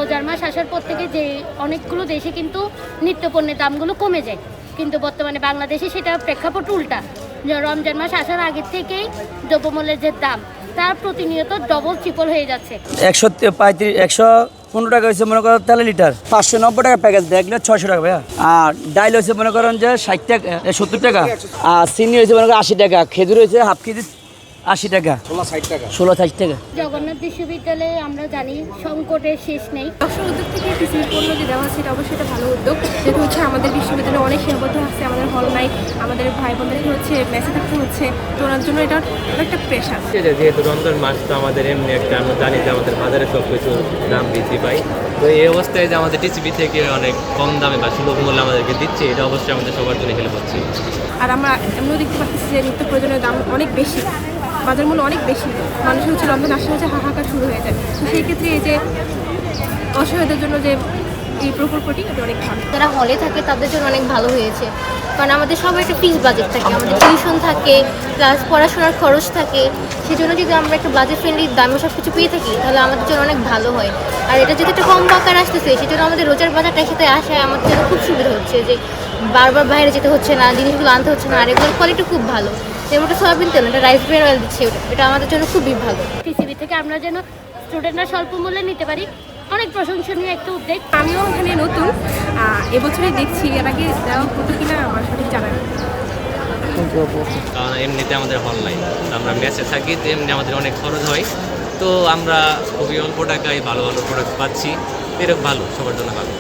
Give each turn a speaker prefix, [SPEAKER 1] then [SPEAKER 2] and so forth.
[SPEAKER 1] রোজার মাস আসার পর থেকে যে অনেকগুলো দেশে কিন্তু নিত্যপণ্যের দামগুলো কমে যায়, কিন্তু বর্তমানে বাংলাদেশে সেটা প্রেক্ষাপট উল্টা। যে রমজান মাস আসার আগের থেকেই দ্রব্যমূল্যের যে দাম তার প্রতিনিয়ত ডবল ট্রিপল হয়ে যাচ্ছে।
[SPEAKER 2] 115 টাকা হয়েছে মনে করেন তেলের লিটার, 590 টাকা প্যাকেজ দেখলে 600 টাকা ভাইয়া। আর ডাইল হয়েছে মনে করেন যে 60 টাকা 70 টাকা, আর চিনি হয়েছে মনে করেন 80 টাকা, খেজুর হয়েছে হাফ কেজি 80 টাকা, 16-60 টাকা।
[SPEAKER 1] জগন্নাথ বিশ্ববিদ্যালয়ে আমরা জানি সংকটের শেষ নেই।
[SPEAKER 3] দর্শক উদ্যোগ থেকে টিসিবি পণ্য যে দেওয়া হচ্ছে এটা অবশ্যই একটা ভালো উদ্যোগ, যেহেতু হচ্ছে আমাদের বিশ্ববিদ্যালয়ে অনেক সীমাবদ্ধ আছে, আমাদের হল নাই, আমাদের ভাই বোনদেরকে হচ্ছে মেসে থাকতে হচ্ছে, তো ওনার জন্য এটা অনেকটা প্রেশার।
[SPEAKER 4] যেহেতু রমজান মাস, তো আমাদের এমনি একটা আমরা জানি যে আমাদের বাজারে সব কিছুর দাম বৃদ্ধি পাই, তো এই অবস্থায় যে আমাদের টিসিবি থেকে অনেক কম দামে বা সুলভ মূল্যে আমাদেরকে দিচ্ছে, এটা অবশ্যই আমাদের সবার জন্য হেল্প হচ্ছে।
[SPEAKER 3] আর আমরা এমনও দেখতে পাচ্ছি যে নিত্য প্রয়োজনীয় দাম অনেক বেশি, বাজার মূল্য অনেক বেশি, মানুষ হচ্ছে রমজান আসলে হচ্ছে হাহাকার শুরু হয়ে যায়। তো সেই ক্ষেত্রে এই যে অসহায়দের জন্য যে এই প্রকল্পটি এটা অনেক ভালো।
[SPEAKER 1] যারা হলে থাকে তাদের জন্য অনেক ভালো হয়েছে, কারণ আমাদের সবাই একটা ফিক্স বাজেট থাকে, আমাদের টিউশন থাকে, প্লাস পড়াশোনার খরচ থাকে, সেই জন্য যদি আমরা একটা বাজেট ফ্রেন্ডলি দামে সব কিছু পেয়ে থাকি তাহলে আমাদের জন্য অনেক ভালো হয়। আর এটা যদি একটা কম আকার আসতেছে, সেই জন্য আমাদের রোজার বাজারটার সাথে আসায় আমাদের জন্য খুব সুবিধা হচ্ছে, যে বারবার বাইরে যেতে হচ্ছে না, জিনিসগুলো আনতে হচ্ছে না, আর এগুলোর কোয়ালিটি খুব ভালো। যেমন একটা সয়াবিন তেল, একটা রাইস ব্রেন অয়েল দিচ্ছে, এটা আমাদের জন্য খুবই ভালো। টিসিবি থেকে আমরা যেন স্টুডেন্টরা স্বল্প মূল্যে নিতে পারি, অনেক প্রশংসনীয় একটা উদ্যোগ।
[SPEAKER 3] আমিও এখানে নতুন, এবছরই দেখছি, এর আগে দেওয়া হতো কিনা আমার সঠিক জানা নেই।
[SPEAKER 4] কারণ এমনিতে আমাদের হল নাই, আমরা মেসে থাকি, তো এমনি আমাদের অনেক খরচ হয়, তো আমরা খুবই অল্প টাকায় ভালো ভালো প্রোডাক্ট পাচ্ছি, এরকম ভালো, সবার জন্য ভালো।